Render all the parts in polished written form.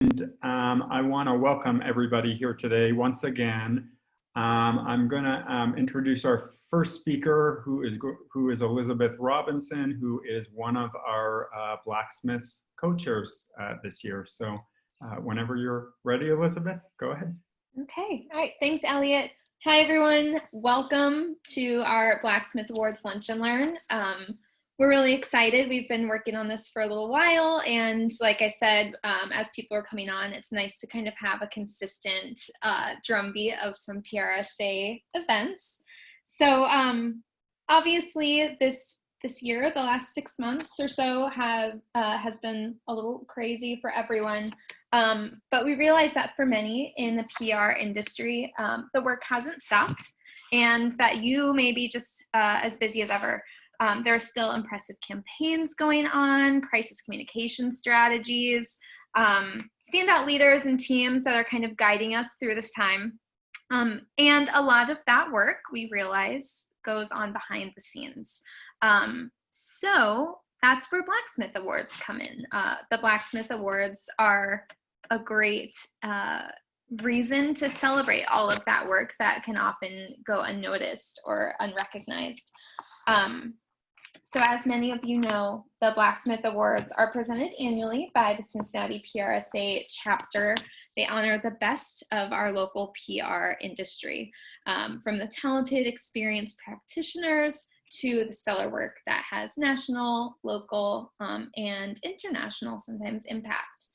I want to welcome everybody here today once again. I'm going to introduce our first speaker, who is Elizabeth Robinson, who is one of our Blacksmiths co-chairs this year. So whenever you're ready, Elizabeth, go ahead. Okay, all right, thanks, Elliot. Hi, everyone. Welcome to our Blacksmith Awards Lunch and Learn. We're really excited. We've been working on this for a little while, and like I said, as people are coming on, it's nice to kind of have a consistent drumbeat of some PRSA events. So obviously this year, the last 6 months or so has been a little crazy for everyone. But we realize that for many in the PR industry, the work hasn't stopped, and that you may be just as busy as ever. There are still impressive campaigns going on, crisis communication strategies, standout leaders and teams that are kind of guiding us through this time. And a lot of that work, we realize, goes on behind the scenes. So that's where Blacksmith Awards come in. The Blacksmith Awards are a great reason to celebrate all of that work that can often go unnoticed or unrecognized. So as many of you know, the Blacksmith Awards are presented annually by the Cincinnati PRSA chapter. They honor the best of our local PR industry, from the talented, experienced practitioners to the stellar work that has national, local, and international sometimes impact.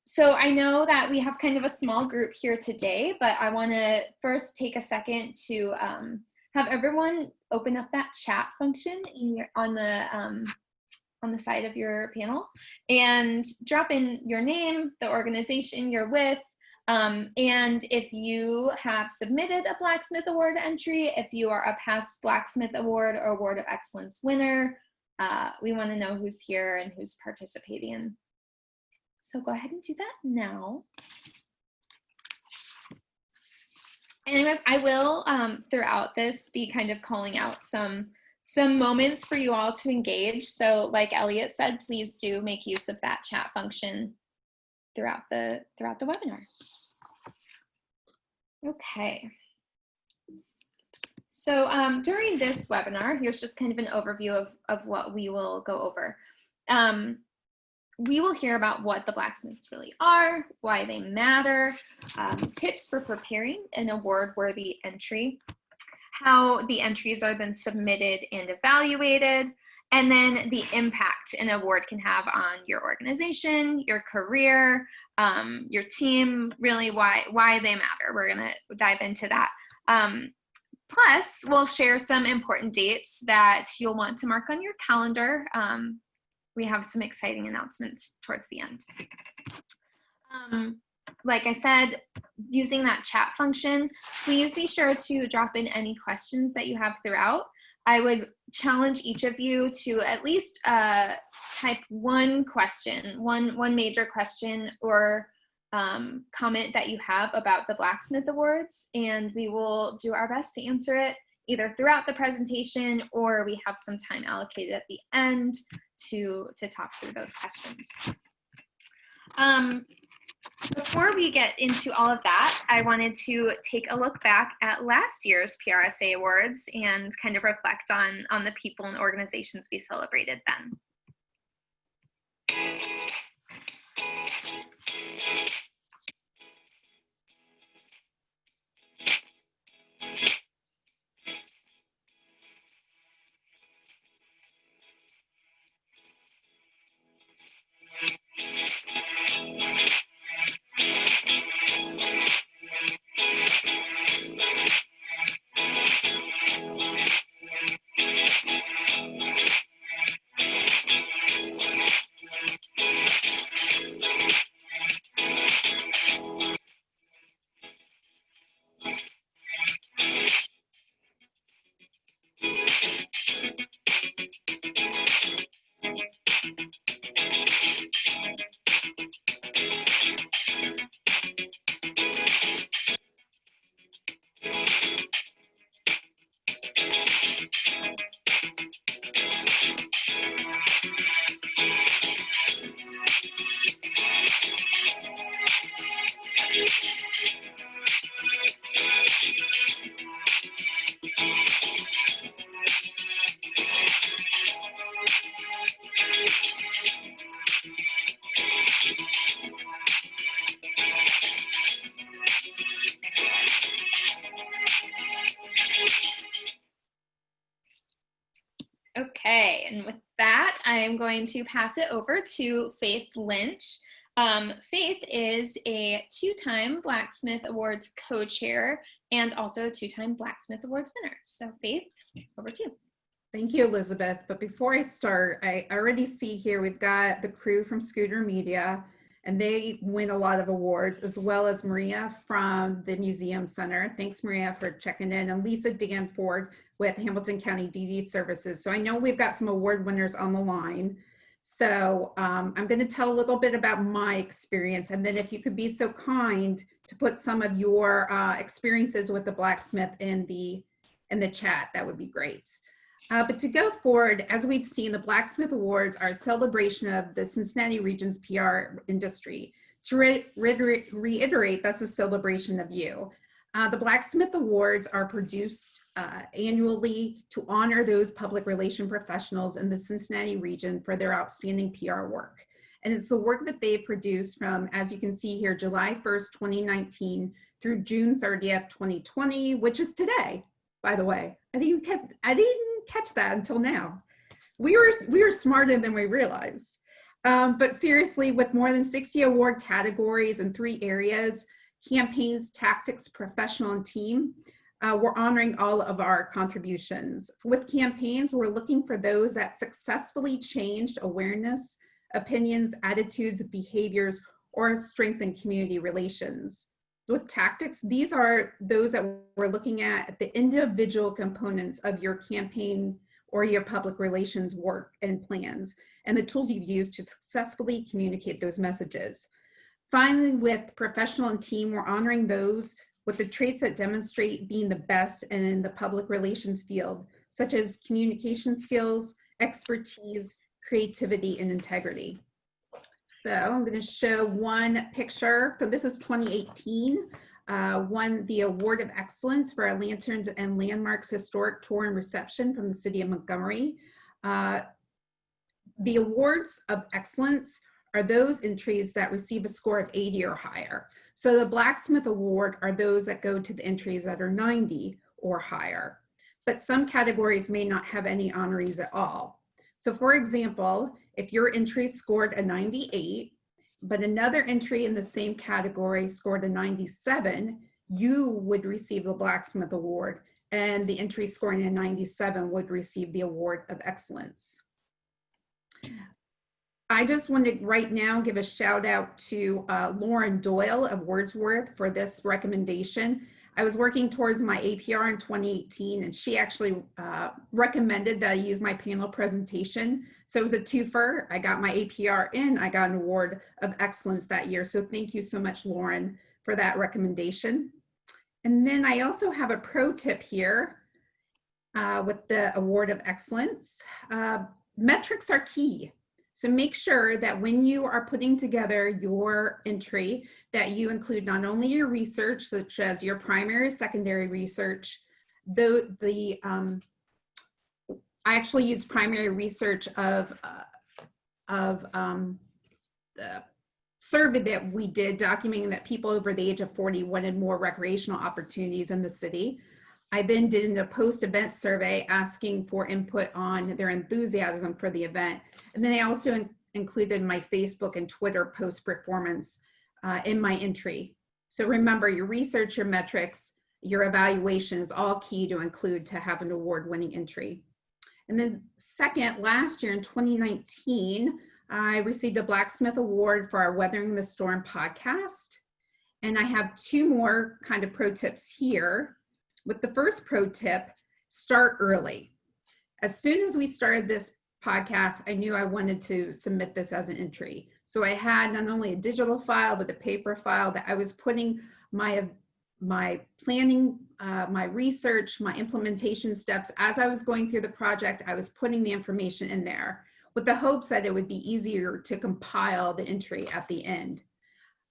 So I know that we have kind of a small group here today, but I want to first take a second to have everyone open up that chat function on the side of your panel and drop in your name, the organization you're with, and if you have submitted a Blacksmith Award entry, if you are a past Blacksmith Award or Award of Excellence winner, we want to know who's here and who's participating. So go ahead and do that now. And I will, throughout this, be kind of calling out some moments for you all to engage. So like Elliot said, please do make use of that chat function throughout the webinar. Okay. So during this webinar, here's just kind of an overview of what we will go over. We will hear about what the blacksmiths really are, why they matter, tips for preparing an award-worthy entry, how the entries are then submitted and evaluated, and then the impact an award can have on your organization, your career, your team, really why they matter. We're gonna dive into that. Plus, we'll share some important dates that you'll want to mark on your calendar. We have some exciting announcements towards the end. Like I said, using that chat function, please be sure to drop in any questions that you have throughout. I would challenge each of you to at least type one question, one major question or comment that you have about the Blacksmith Awards, and we will do our best to answer it either throughout the presentation or we have some time allocated at the end to talk through those questions. Before we get into all of that, I wanted to take a look back at last year's PRSA Awards and kind of reflect on the people and organizations we celebrated then. I'm going to pass it over to Faith Lynch. Faith is a 2-time Blacksmith Awards co-chair and also a 2-time Blacksmith Awards winner. So Faith, over to you. Thank you, Elizabeth. But before I start, I already see here we've got the crew from Scooter Media, and they win a lot of awards, as well as Maria from the Museum Center. Thanks, Maria, for checking in, and Lisa Danford with Hamilton County DD Services. So I know we've got some award winners on the line. So I'm going to tell a little bit about my experience, and then if you could be so kind to put some of your experiences with the blacksmith in the chat, that would be great. But to go forward, as we've seen, the Blacksmith Awards are a celebration of the Cincinnati region's PR industry. To reiterate, that's a celebration of you. The Blacksmith Awards are produced annually to honor those public relation professionals in the Cincinnati region for their outstanding PR work. And it's the work that they produce from, as you can see here, July 1st, 2019 through June 30th, 2020, which is today, by the way. I didn't catch that until now. We were smarter than we realized. But seriously, with more than 60 award categories in 3 areas, campaigns, tactics, professional, and team, we're honoring all of our contributions. With campaigns, we're looking for those that successfully changed awareness, opinions, attitudes, behaviors, or strengthened community relations. With tactics, these are those that we're looking at the individual components of your campaign or your public relations work and plans, and the tools you've used to successfully communicate those messages. Finally, with professional and team, we're honoring those with the traits that demonstrate being the best in the public relations field, such as communication skills, expertise, creativity, and integrity. So I'm going to show one picture. So this is 2018, won the Award of Excellence for our Lanterns and Landmarks Historic Tour and Reception from the City of Montgomery. The Awards of Excellence are those entries that receive a score of 80 or higher. So the Blacksmith Award are those that go to the entries that are 90 or higher. But some categories may not have any honorees at all. So for example, if your entry scored a 98, but another entry in the same category scored a 97, you would receive the Blacksmith Award, and the entry scoring a 97 would receive the Award of Excellence. I just want to right now give a shout out to Lauren Doyle of Wordsworth for this recommendation. I was working towards my APR in 2018, and she actually recommended that I use my panel presentation. So it was a twofer. I got my APR and I got an Award of Excellence that year. So thank you so much, Lauren, for that recommendation. And then I also have a pro tip here with the Award of Excellence. Metrics are key. So make sure that when you are putting together your entry, that you include not only your research, such as your primary, secondary research. I actually use primary research of the survey that we did documenting that people over the age of 40 wanted more recreational opportunities in the city. I then did a post-event survey asking for input on their enthusiasm for the event. And then I also included my Facebook and Twitter post-performance in my entry. So remember, your research, your metrics, your evaluation is all key to include to have an award-winning entry. And then second, last year in 2019, I received a Blacksmith Award for our Weathering the Storm podcast. And I have 2 more kind of pro tips here. With the first pro tip, start early. As soon as we started this podcast, I knew I wanted to submit this as an entry. So I had not only a digital file, but a paper file that I was putting my planning, my research, my implementation steps. As I was going through the project, I was putting the information in there with the hopes that it would be easier to compile the entry at the end.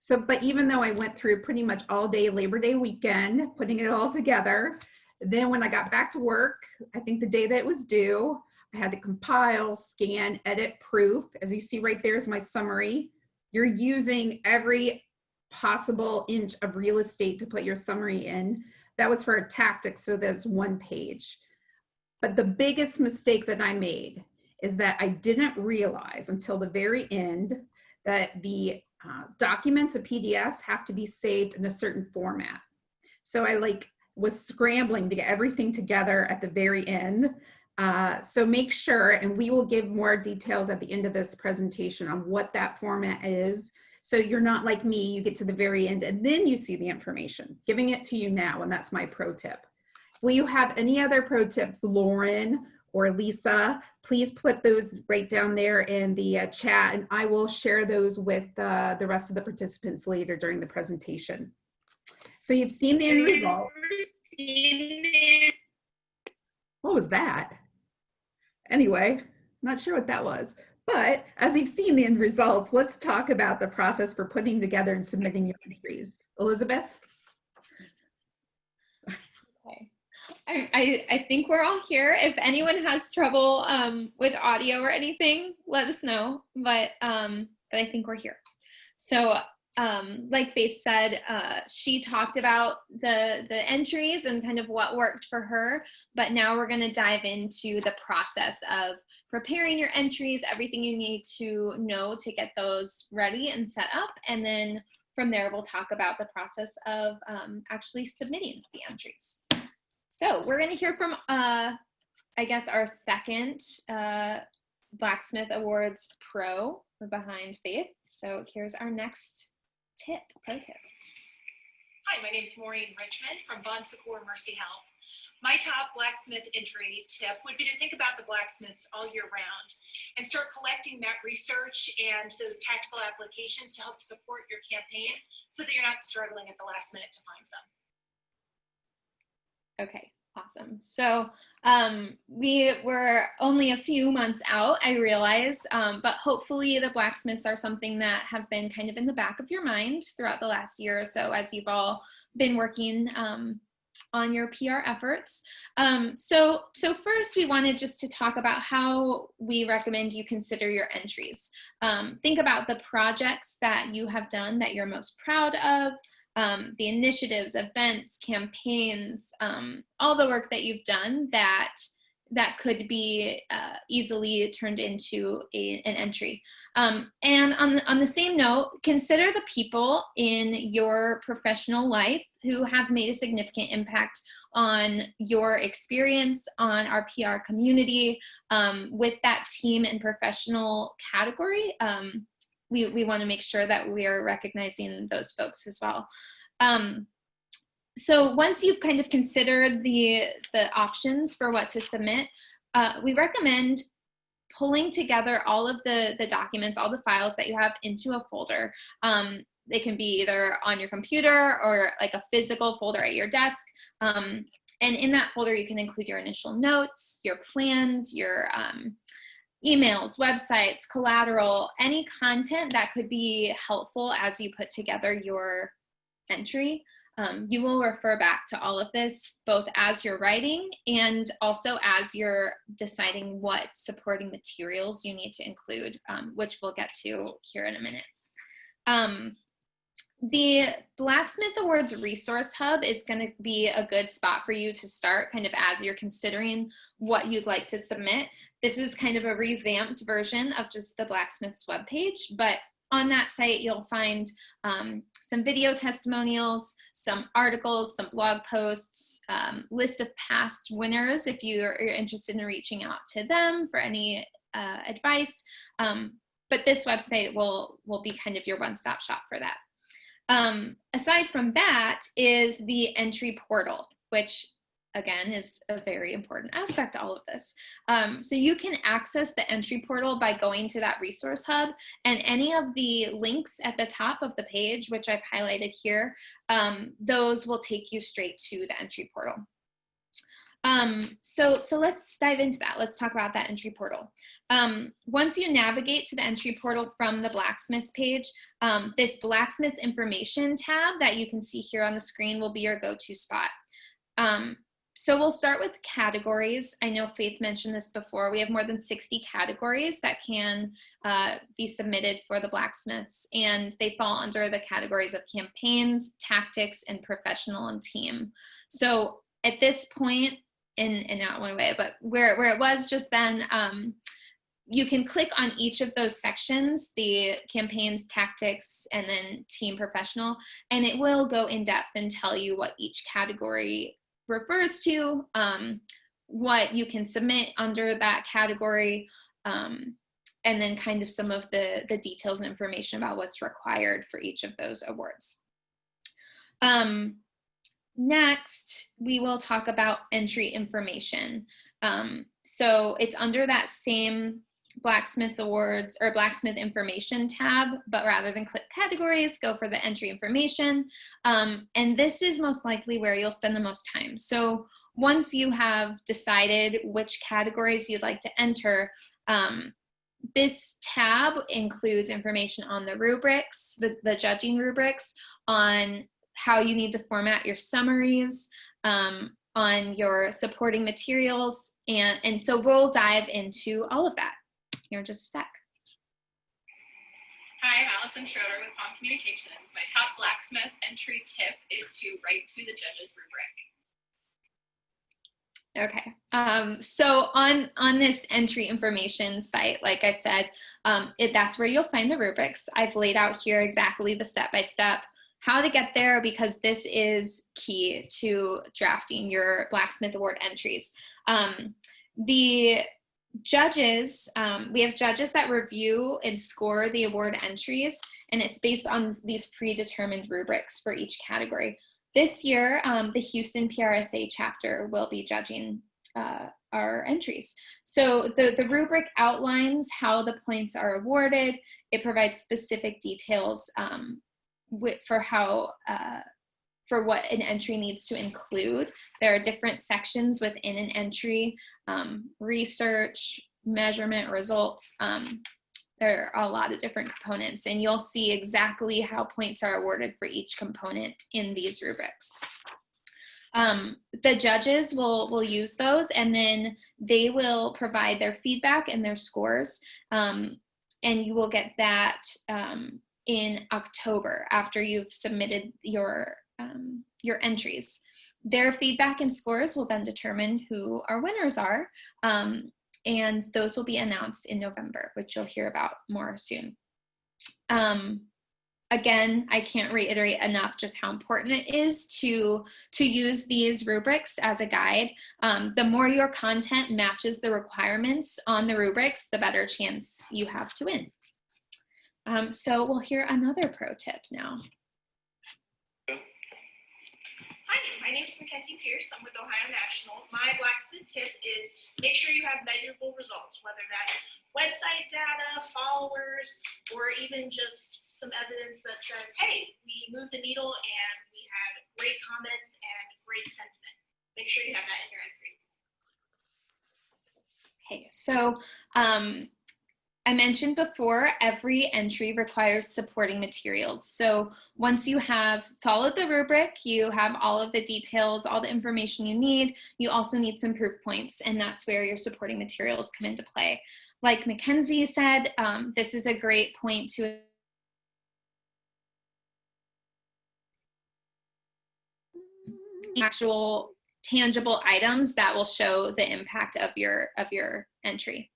So, but even though I went through pretty much all day Labor Day weekend, putting it all together, then when I got back to work, I think the day that it was due, I had to compile, scan, edit, proof. As you see right there is my summary. You're using every possible inch of real estate to put your summary in. That was for a tactic, so there's 1 page. But the biggest mistake that I made is that I didn't realize until the very end that the documents and PDFs have to be saved in a certain format. So I was scrambling to get everything together at the very end. So make sure, and we will give more details at the end of this presentation on what that format is. So you're not like me, you get to the very end and then you see the information, giving it to you now, and that's my pro tip. Will you have any other pro tips, Lauren or Lisa? Please put those right down there in the chat, and I will share those with the rest of the participants later during the presentation. So you've seen the end result. What was that? Anyway, not sure what that was. But as you've seen the end results, let's talk about the process for putting together and submitting your entries. Elizabeth? Okay. I think we're all here. If anyone has trouble with audio or anything, let us know. But I think we're here. So like Faith said, she talked about the entries and kind of what worked for her. But now we're going to dive into the process of preparing your entries, everything you need to know to get those ready and set up. And then from there, we'll talk about the process of actually submitting the entries. So we're going to hear from, I guess, our second Blacksmith Awards pro behind Faith. So here's our next pro tip. Hi, my name is Maureen Richmond from Bon Secours Mercy Health. My top blacksmith entry tip would be to think about the blacksmiths all year round and start collecting that research and those tactical applications to help support your campaign so that you're not struggling at the last minute to find them. Okay, awesome. So we were only a few months out, I realize, but hopefully the blacksmiths are something that have been kind of in the back of your mind throughout the last year or so as you've all been working on your PR efforts. So first we wanted just to talk about how we recommend you consider your entries. Think about the projects that you have done that you're most proud of, the initiatives, events, campaigns, all the work that you've done that could be easily turned into an entry. And on the same note, consider the people in your professional life who have made a significant impact on your experience, on our PR community, with that team and professional category. We want to make sure that we are recognizing those folks as well. So once you've kind of considered the options for what to submit, we recommend pulling together all of the documents, all the files that you have into a folder. It can be either on your computer or like a physical folder at your desk. And in that folder, you can include your initial notes, your plans, your emails, websites, collateral, any content that could be helpful as you put together your entry. You will refer back to all of this both as you're writing and also as you're deciding what supporting materials you need to include, which we'll get to here in a minute. The Blacksmith Awards Resource Hub is going to be a good spot for you to start kind of as you're considering what you'd like to submit. This is kind of a revamped version of just the Blacksmith's webpage, but on that site, you'll find some video testimonials, some articles, some blog posts, list of past winners if you're interested in reaching out to them for any advice. But this website will be kind of your one-stop shop for that. Aside from that is the entry portal, which again is a very important aspect to all of this. So you can access the entry portal by going to that resource hub, and any of the links at the top of the page, which I've highlighted here, those will take you straight to the entry portal. So let's dive into that. Let's talk about that entry portal. Once you navigate to the entry portal from the Blacksmiths page, this Blacksmiths information tab that you can see here on the screen will be your go-to spot. So we'll start with categories. I know Faith mentioned this before. We have more than 60 categories that can be submitted for the Blacksmiths, and they fall under the categories of campaigns, tactics, and professional and team. So at this point, in not one way, but where it was just then, you can click on each of those sections, the campaigns, tactics, and then team professional, and it will go in depth and tell you what each category refers to, what you can submit under that category, and then kind of some of the details and information about what's required for each of those awards. Next, we will talk about entry information. So it's under that same Blacksmiths Awards or Blacksmith Information tab, but rather than click categories, go for the entry information. And this is most likely where you'll spend the most time. So once you have decided which categories you'd like to enter, this tab includes information on the rubrics, the judging rubrics, on how you need to format your summaries, on your supporting materials. And so we'll dive into all of that here in just a sec. Hi, I'm Allison Schroeder with Palm Communications. My top blacksmith entry tip is to write to the judge's rubric. Okay, so on this entry information site, like I said, that's where you'll find the rubrics. I've laid out here exactly the step-by-step how to get there, because this is key to drafting your Blacksmith Award entries. The judges, we have judges that review and score the award entries, and it's based on these predetermined rubrics for each category. This year, the Houston PRSA chapter will be judging our entries. So the rubric outlines how the points are awarded. It provides specific details for what an entry needs to include. There are different sections within an entry, research, measurement, results. There are a lot of different components, and you'll see exactly how points are awarded for each component in these rubrics. The judges will use those, and then they will provide their feedback and their scores, and you will get that in October after you've submitted your entries. Their feedback and scores will then determine who our winners are, and those will be announced in November, which you'll hear about more soon. Again, I can't reiterate enough just how important it is to use these rubrics as a guide. The more your content matches the requirements on the rubrics, the better chance you have to win. So we'll hear another pro tip now. Hi, my name is Mackenzie Pierce. I'm with Ohio National. My blacksmith tip is make sure you have measurable results, whether that's website data, followers, or even just some evidence that says, hey, we moved the needle and we had great comments and great sentiment. Make sure you have that in your entry. Okay, so I mentioned before, every entry requires supporting materials. So once you have followed the rubric, you have all of the details, all the information you need, you also need some proof points, and that's where your supporting materials come into play. Like Mackenzie said, this is a great point to actual tangible items that will show the impact of your entry.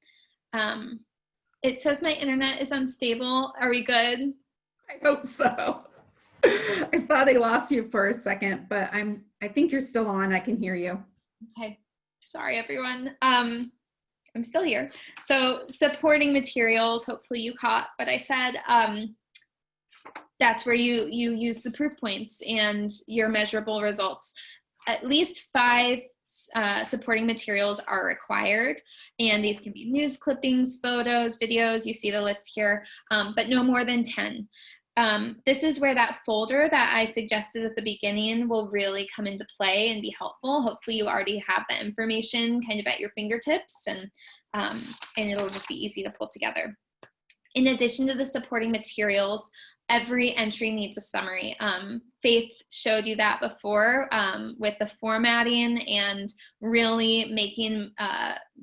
It says my internet is unstable. Are we good? I hope so. I thought I lost you for a second, but I think you're still on. I can hear you. Okay. Sorry, everyone. I'm still here. So supporting materials, hopefully you caught what I said. That's where you use the proof points and your measurable results. At least 5 supporting materials are required, and these can be news clippings, photos, videos. You see the list here, but no more than 10. This is where that folder that I suggested at the beginning will really come into play and be helpful. Hopefully you already have that information kind of at your fingertips, and it'll just be easy to pull together. In addition to the supporting materials, every entry needs a summary. Faith showed you that before with the formatting and really making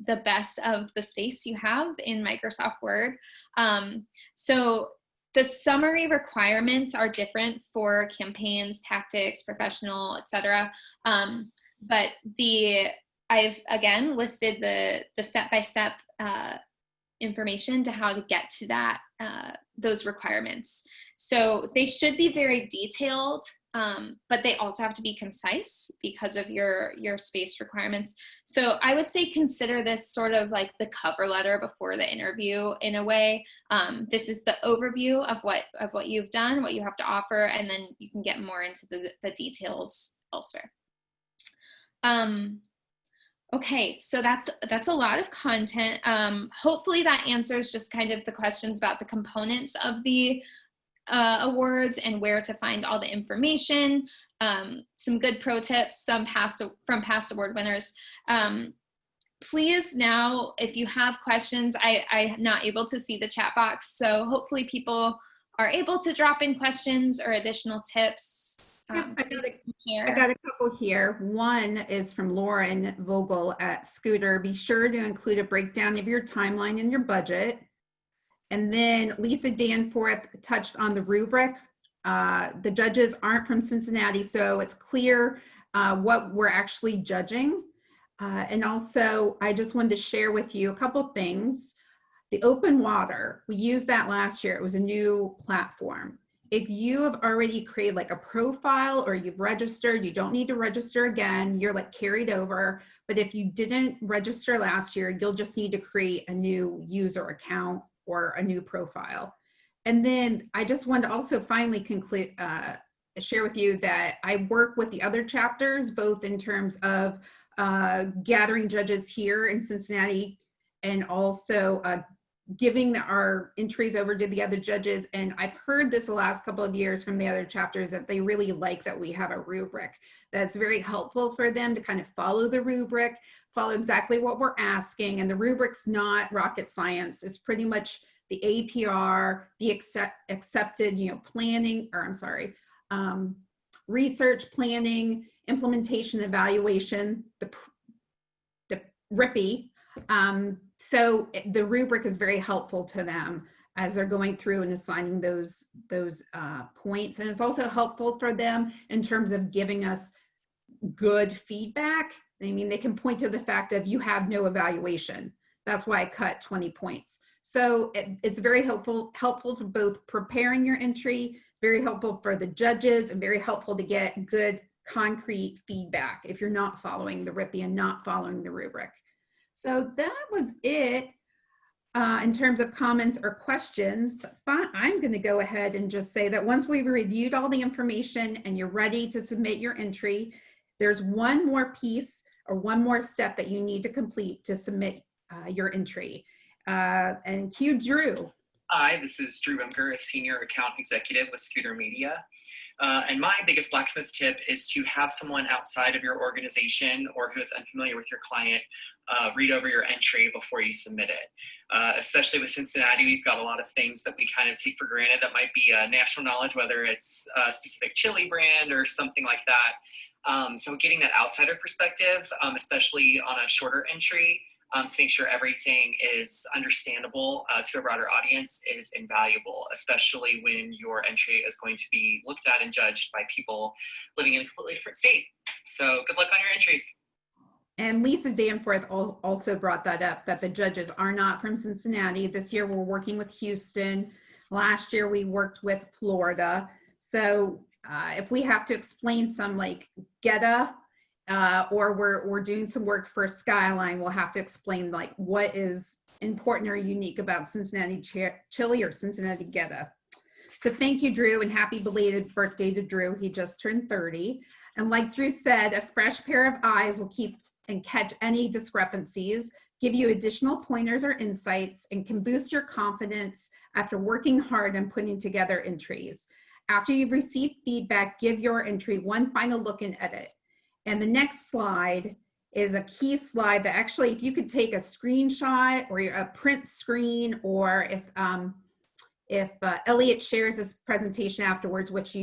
the best of the space you have in Microsoft Word. So the summary requirements are different for campaigns, tactics, professional, etc. But I've again listed the step-by-step information to how to get to that, those requirements. So they should be very detailed, but they also have to be concise because of your space requirements. So I would say consider this sort of like the cover letter before the interview in a way. This is the overview of what you've done, what you have to offer, and then you can get more into the details elsewhere. Okay, so that's a lot of content. Hopefully that answers just kind of the questions about the components of the awards and where to find all the information. Some good pro tips, some from past award winners. Please now, if you have questions, I'm not able to see the chat box, so hopefully people are able to drop in questions or additional tips. I got a couple here. One is from Lauren Vogel at Scooter. Be sure to include a breakdown of your timeline and your budget. And then Lisa Danforth touched on the rubric. The judges aren't from Cincinnati, so it's clear what we're actually judging. And also, I just wanted to share with you a couple things. The open water, we used that last year. It was a new platform. If you have already created like a profile or you've registered, you don't need to register again. You're like carried over. But if you didn't register last year, you'll just need to create a new user account or a new profile. And then I just want to also finally conclude, share with you that I work with the other chapters, both in terms of gathering judges here in Cincinnati and also giving our entries over to the other judges. And I've heard this the last couple of years from the other chapters that they really like that we have a rubric that's very helpful for them to kind of follow the rubric, follow exactly what we're asking. And the rubric's not rocket science. It's pretty much the APR, the accepted, planning, or I'm sorry, research, planning, implementation, evaluation, the RIPI. So the rubric is very helpful to them as they're going through and assigning those points. And it's also helpful for them in terms of giving us good feedback. I mean, they can point to the fact of you have no evaluation. That's why I cut 20 points. So it's very helpful for both preparing your entry, very helpful for the judges, and very helpful to get good concrete feedback if you're not following the RIPI and not following the rubric. So that was it in terms of comments or questions, but I'm going to go ahead and just say that once we've reviewed all the information and you're ready to submit your entry, there's one more piece or one more step that you need to complete to submit your entry. And cue Drew. Hi, this is Drew Bunker, a senior account executive with Scooter Media. And my biggest blacksmith tip is to have someone outside of your organization or who is unfamiliar with your client read over your entry before you submit it. Especially with Cincinnati, we've got a lot of things that we kind of take for granted that might be national knowledge, whether it's a specific chili brand or something like that. So getting that outsider perspective, especially on a shorter entry, to make sure everything is understandable to a broader audience is invaluable, especially when your entry is going to be looked at and judged by people living in a completely different state. So good luck on your entries. And Lisa Danforth also brought that up, that the judges are not from Cincinnati. This year we're working with Houston. Last year we worked with Florida. So if we have to explain some like GETA, or we're doing some work for Skyline, we'll have to explain like what is important or unique about Cincinnati chili or Cincinnati GETA. So thank you, Drew, and happy belated birthday to Drew. He just turned 30. And like Drew said, a fresh pair of eyes will keep and catch any discrepancies, give you additional pointers or insights, and can boost your confidence after working hard and putting together entries. After you've received feedback, give your entry one final look and edit. And the next slide is a key slide that actually, if you could take a screenshot or a print screen, or if Elliot shares this presentation afterwards, which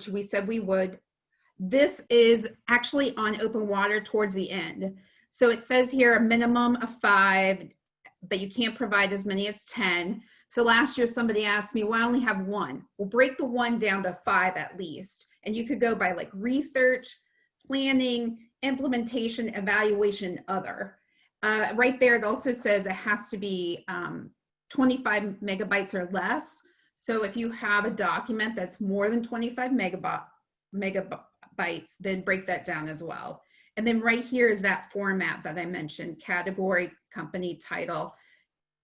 we said we would, this is actually on open water towards the end. So it says here a minimum of 5, but you can't provide as many as 10. So last year somebody asked me, well, I only have 1. We'll break the 1 down to 5 at least. And you could go by like research, planning, implementation, evaluation, other. Right there, it also says it has to be 25 megabytes or less. So if you have a document that's more than 25 megabytes, then break that down as well. And then right here is that format that I mentioned, category, company, title.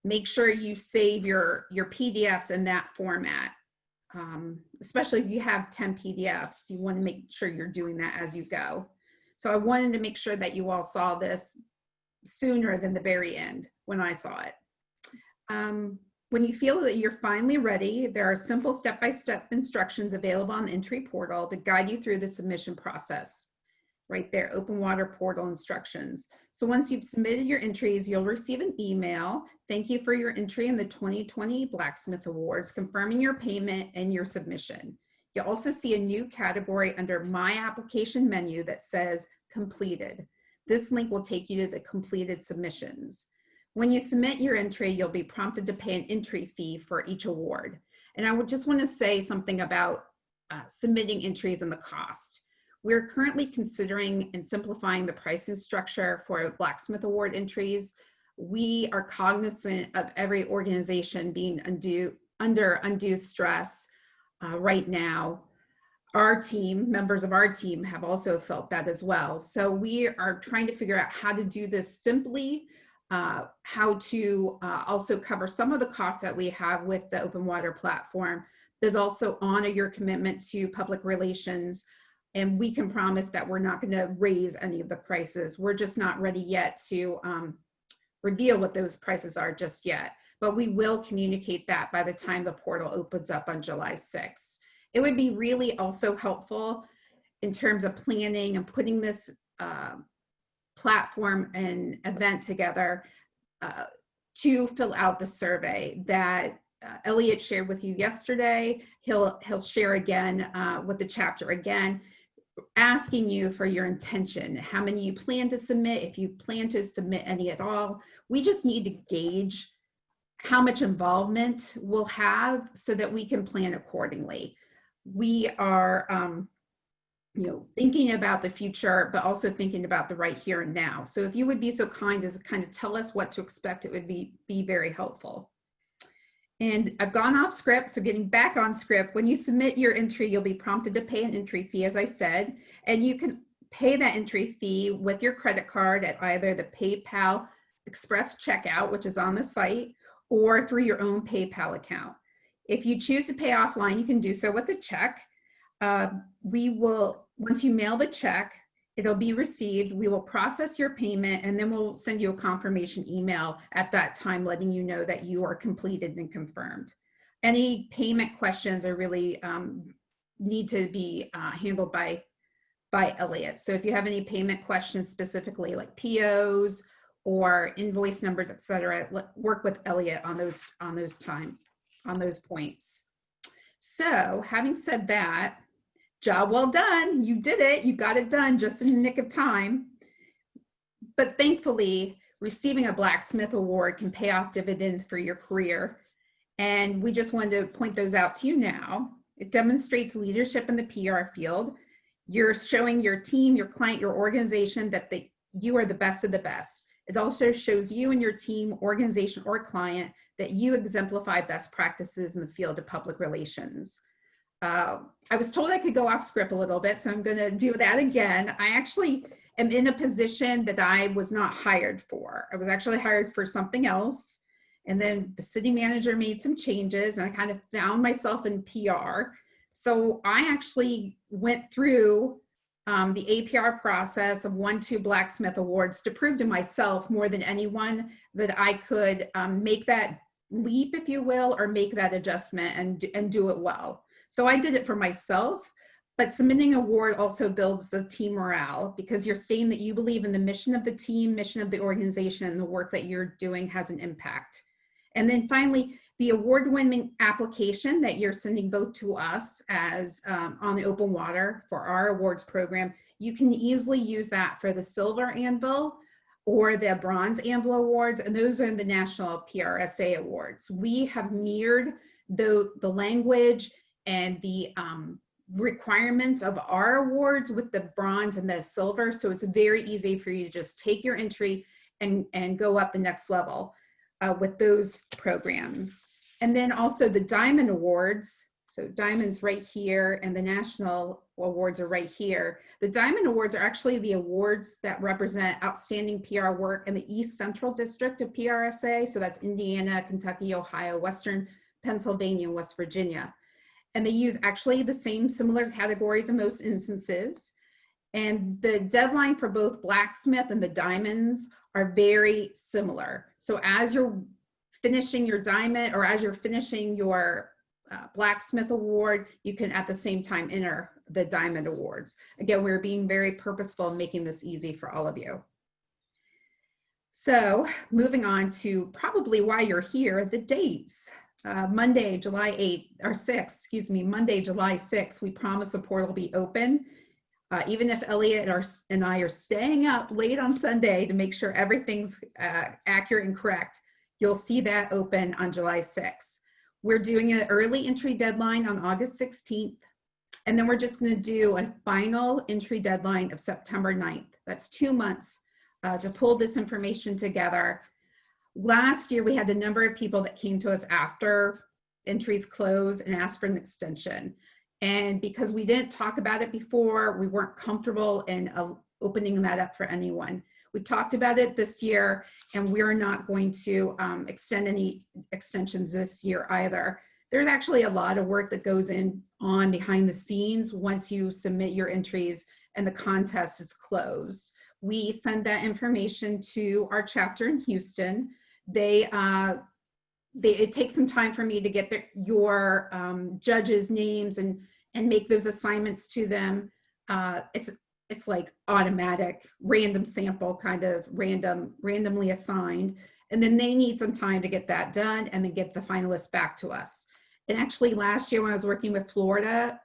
Make sure you save your PDFs in that format. Especially if you have 10 PDFs, you want to make sure you're doing that as you go. So I wanted to make sure that you all saw this sooner than the very end when I saw it. When you feel that you're finally ready, there are simple step-by-step instructions available on the entry portal to guide you through the submission process. Right there, open water portal instructions. So once you've submitted your entries, you'll receive an email. Thank you for your entry in the 2020 Blacksmith Awards, confirming your payment and your submission. You'll also see a new category under My Application menu that says Completed. This link will take you to the completed submissions. When you submit your entry, you'll be prompted to pay an entry fee for each award. And I would just want to say something about submitting entries and the cost. We're currently considering and simplifying the pricing structure for Blacksmith Award entries. We are cognizant of every organization being under undue stress right now. Our team, members of our team, have also felt that as well. So we are trying to figure out how to do this simply, how to also cover some of the costs that we have with the open water platform, but also honor your commitment to public relations. And we can promise that we're not going to raise any of the prices. We're just not ready yet to reveal what those prices are just yet, but we will communicate that by the time the portal opens up on July 6th. It would be really also helpful in terms of planning and putting this platform and event together to fill out the survey that Elliot shared with you yesterday. He'll share again with the chapter again, asking you for your intention, how many you plan to submit, if you plan to submit any at all. We just need to gauge how much involvement we'll have so that we can plan accordingly. We are thinking about the future, but also thinking about the right here and now. So if you would be so kind as to kind of tell us what to expect, it would be very helpful. And I've gone off script, so getting back on script, when you submit your entry, you'll be prompted to pay an entry fee, as I said, and you can pay that entry fee with your credit card at either the PayPal Express checkout, which is on the site, or through your own PayPal account. If you choose to pay offline, you can do so with a check. We will, once you mail the check, it'll be received. We will process your payment, and then we'll send you a confirmation email at that time, letting you know that you are completed and confirmed. Any payment questions are really need to be handled by Elliot. So if you have any payment questions specifically, like POs or invoice numbers, et cetera, work with Elliot on those points. So having said that, job well done. You did it. You got it done just in the nick of time. But thankfully, receiving a Blacksmith Award can pay off dividends for your career. And we just wanted to point those out to you now. It demonstrates leadership in the PR field. You're showing your team, your client, your organization that you are the best of the best. It also shows you and your team, organization, or client that you exemplify best practices in the field of public relations. I was told I could go off script a little bit, so I'm going to do that again. I actually am in a position that I was not hired for. I was actually hired for something else. And then the city manager made some changes, and I kind of found myself in PR. So I actually went through the APR process of won 2 Blacksmith Awards to prove to myself more than anyone that I could make that leap, if you will, or make that adjustment and do it well. So I did it for myself, but submitting an award also builds the team morale, because you're stating that you believe in the mission of the team, mission of the organization, and the work that you're doing has an impact. And then finally, the award-winning application that you're sending both to us as on the open water for our awards program, you can easily use that for the Silver Anvil or the Bronze Anvil Awards, and those are the National PRSA Awards. We have mirrored the language and the requirements of our awards with the bronze and the silver, so it's very easy for you to just take your entry and go up the next level with those programs. And then also the Diamond Awards. So Diamond's right here and the National Awards are right here. The Diamond Awards are actually the awards that represent outstanding PR work in the East Central District of PRSA. So that's Indiana, Kentucky, Ohio, Western Pennsylvania, and West Virginia. And they use actually the same similar categories in most instances. And the deadline for both Blacksmith and the Diamonds are very similar. So as you're finishing your Diamond or as you're finishing your Blacksmith Award, you can at the same time enter the Diamond Awards. Again, we're being very purposeful in making this easy for all of you. So moving on to probably why you're here, the dates. Monday, July 8th, or 6th, excuse me, Monday, July 6th, we promise the portal will be open. Even if Elliot and I are staying up late on Sunday to make sure everything's accurate and correct, you'll see that open on July 6th. We're doing an early entry deadline on August 16th, and then we're just going to do a final entry deadline of September 9th. That's 2 months to pull this information together. Last year, we had a number of people that came to us after entries closed and asked for an extension. And because we didn't talk about it before, we weren't comfortable in opening that up for anyone. We talked about it this year, and we're not going to extend any extensions this year either. There's actually a lot of work that goes on behind the scenes once you submit your entries and the contest is closed. We send that information to our chapter in Houston. It takes some time for me to get your judges' names and make those assignments to them. It's like automatic, random sample, kind of randomly assigned. And then they need some time to get that done and then get the finalists back to us. And actually last year when I was working with Florida,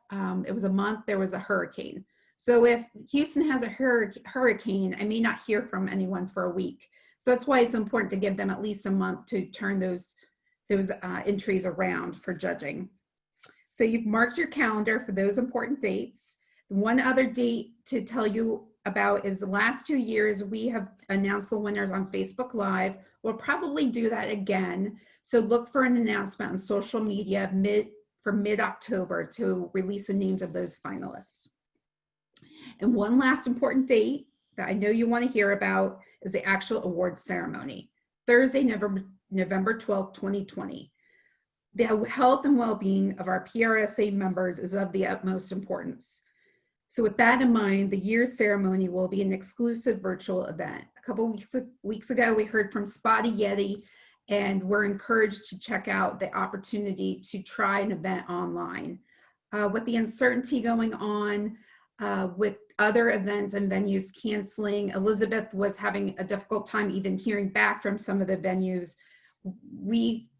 it was a month, there was a hurricane. So if Houston has a hurricane, I may not hear from anyone for a week. So that's why it's important to give them at least a month to turn those entries around for judging. So you've marked your calendar for those important dates. One other date to tell you about is the last 2 years, we have announced the winners on Facebook Live. We'll probably do that again. So look for an announcement on social media for mid-October to release the names of those finalists. And one last important date that I know you want to hear about is the actual awards ceremony, Thursday, November 12th, 2020. The health and well-being of our PRSA members is of the utmost importance. So with that in mind, the year's ceremony will be an exclusive virtual event. A couple weeks ago, we heard from Spotty Yeti, and we're encouraged to check out the opportunity to try an event online. With the uncertainty going on with other events and venues canceling, Elizabeth was having a difficult time even hearing back from some of the venues. We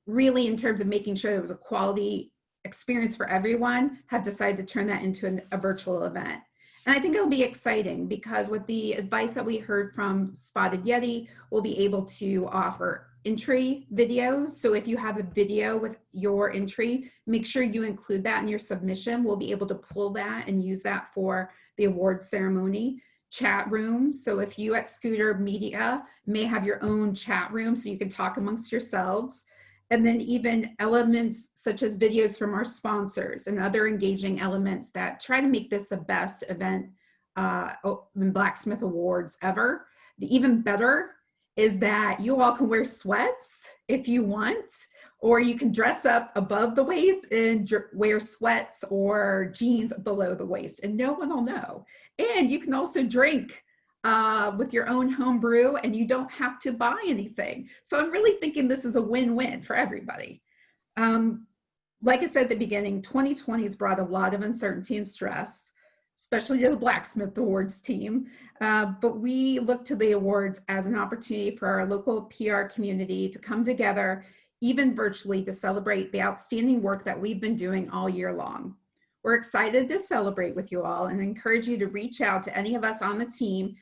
really, in terms of making sure there was a quality experience for everyone, have decided to turn that into a virtual event. And I think it'll be exciting because with the advice that we heard from Spotted Yeti, we'll be able to offer entry videos. So if you have a video with your entry, make sure you include that in your submission. We'll be able to pull that and use that for the awards ceremony. Chat room. So if you at Scooter Media may have your own chat room so you can talk amongst yourselves. And then even elements such as videos from our sponsors and other engaging elements that try to make this the best event in Blacksmith Awards ever. The even better is that you all can wear sweats if you want, or you can dress up above the waist and wear sweats or jeans below the waist and no one will know. And you can also drink with your own home brew and you don't have to buy anything. So I'm really thinking this is a win-win for everybody. Like I said at the beginning, 2020 has brought a lot of uncertainty and stress, especially to the Blacksmith Awards team. But we look to the awards as an opportunity for our local PR community to come together, even virtually, to celebrate the outstanding work that we've been doing all year long. We're excited to celebrate with you all and encourage you to reach out to any of us on the team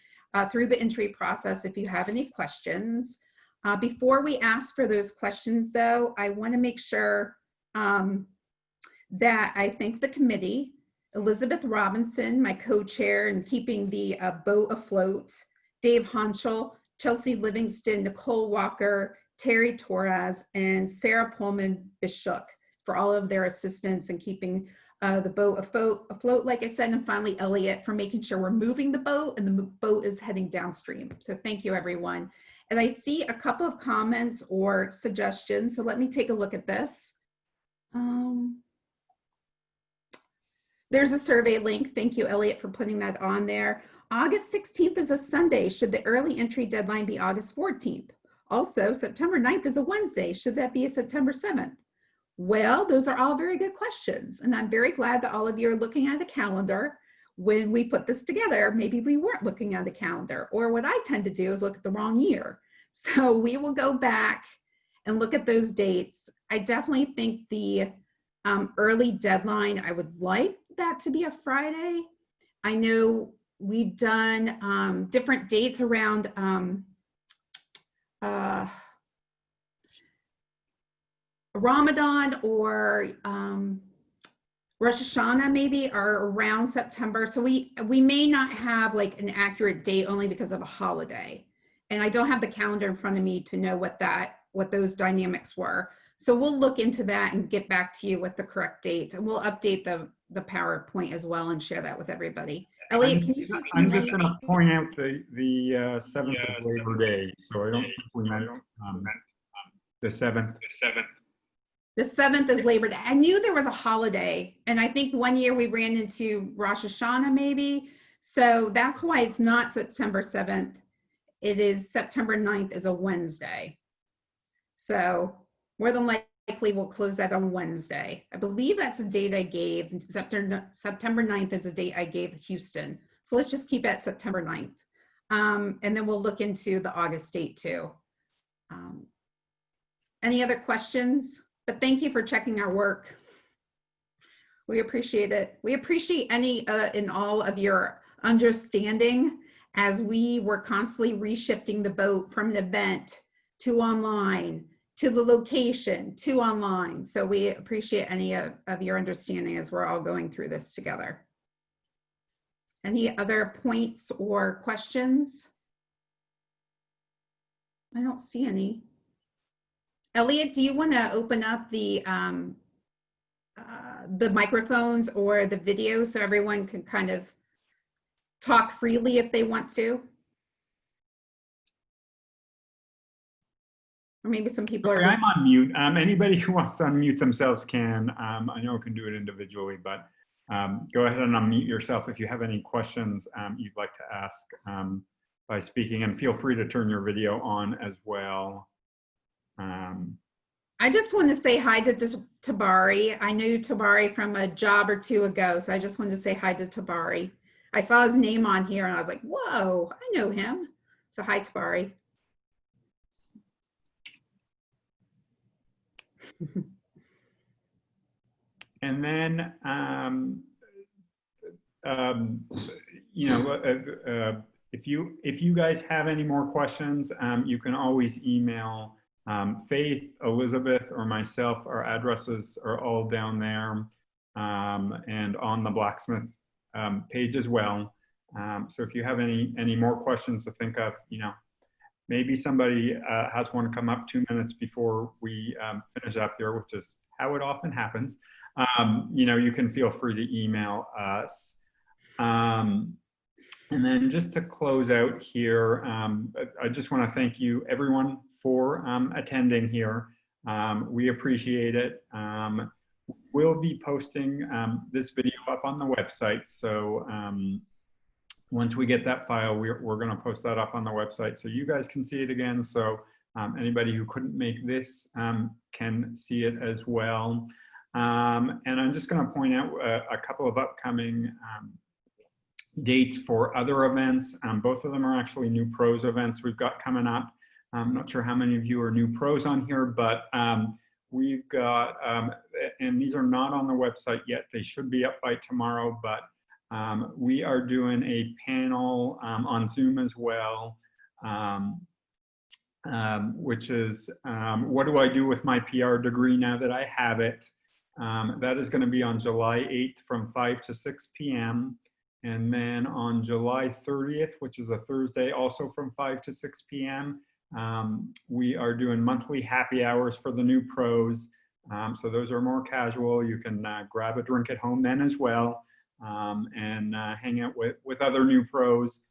through the entry process if you have any questions. Before we ask for those questions though, I want to make sure that I thank the committee, Elizabeth Robinson, my co-chair and keeping the boat afloat, Dave Honchel, Chelsea Livingston, Nicole Walker, Terry Torres, and Sarah Pullman Bishuk for all of their assistance in keeping the boat afloat, like I said, and finally Elliot for making sure we're moving the boat and the boat is heading downstream. So thank you, everyone. And I see a couple of comments or suggestions, so let me take a look at this. There's a survey link. Thank you, Elliot, for putting that on there. August 16th is a Sunday. Should the early entry deadline be August 14th? Also, September 9th is a Wednesday. Should that be a September 7th? Well, those are all very good questions. And I'm very glad that all of you are looking at a calendar when we put this together. Maybe we weren't looking at a calendar, or what I tend to do is look at the wrong year. So we will go back and look at those dates. I definitely think the early deadline, I would like that to be a Friday. I know we've done different dates around Ramadan or Rosh Hashanah maybe are around September. So we may not have like an accurate date only because of a holiday. And I don't have the calendar in front of me to know what those dynamics were. So we'll look into that and get back to you with the correct dates, and we'll update the PowerPoint as well and share that with everybody. Elliot, can you? I'm just going to point out the 7th is Labor Day, so I don't think we meant the 7th. The 7th is Labor Day. I knew there was a holiday, and I think one year we ran into Rosh Hashanah maybe. So that's why it's not September 7th. It is September 9th is a Wednesday. So more than likely we'll close that on Wednesday. I believe that's the date I gave. September 9th is the date I gave Houston. So let's just keep it at September 9th. And then we'll look into the August date too. Any other questions? But thank you for checking our work. We appreciate it. We appreciate any and all of your understanding as we were constantly reshifting the boat from an event to online, to the location, to online. So we appreciate any of your understanding as we're all going through this together. Any other points or questions? I don't see any. Elliot, do you want to open up the microphones or the video so everyone can kind of talk freely if they want to? Or maybe some people are. I'm on mute. Anybody who wants to unmute themselves can. I know we can do it individually, but go ahead and unmute yourself if you have any questions you'd like to ask by speaking, and feel free to turn your video on as well. I just want to say hi to Tabari. I knew Tabari from a job or two ago, so I just wanted to say hi to Tabari. I saw his name on here and I was like, whoa, I know him. So hi, Tabari. And then, you know, if you guys have any more questions, you can always email Faith, Elizabeth, or myself. Our addresses are all down there and on the Blacksmith page as well. So if you have any more questions to think of, you know, maybe somebody has one come up 2 minutes before we finish up here, which is how it often happens. You know, you can feel free to email us. And then just to close out here, I just want to thank you, everyone, for attending here. We appreciate it. We'll be posting this video up on the website. So once we get that file, we're going to post that up on the website so you guys can see it again. So anybody who couldn't make this can see it as well. And I'm just going to point out a couple of upcoming dates for other events. Both of them are actually new pros events we've got coming up. I'm not sure how many of you are new pros on here, but we've got, and these are not on the website yet. They should be up by tomorrow, but we are doing a panel on Zoom as well, which is what do I do with my PR degree now that I have it? That is going to be on July 8th from 5 to 6 p.m. And then on July 30th, which is a Thursday, also from 5 to 6 p.m., we are doing monthly happy hours for the new pros. So those are more casual. You can grab a drink at home then as well, and hang out with other new pros.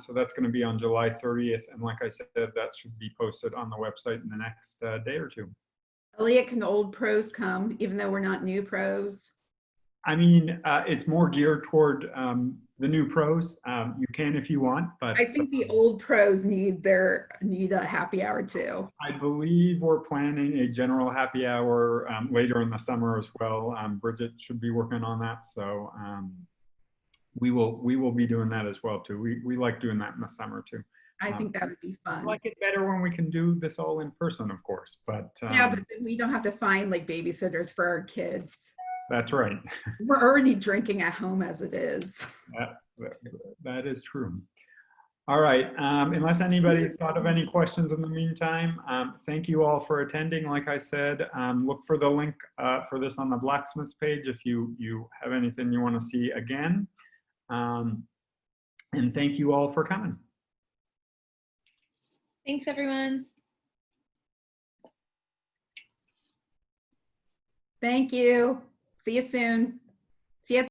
So that's going to be on July 30th. And like I said, that should be posted on the website in the next day or two. Elliot, can old pros come, even though we're not new pros? I mean, it's more geared toward the new pros. You can if you want, but I think the old pros need a happy hour too. I believe we're planning a general happy hour later in the summer as well. Bridget should be working on that, so we will be doing that as well too. We like doing that in the summer too. I think that would be fun. I like it better when we can do this all in person, of course, but Yeah, but then we don't have to find like babysitters for our kids. That's right. We're already drinking at home as it is. That is true. All right, unless anybody thought of any questions in the meantime, thank you all for attending. Like I said, look for the link for this on the Blacksmiths page if you have anything you want to see again. And thank you all for coming. Thanks, everyone. Thank you. See you soon.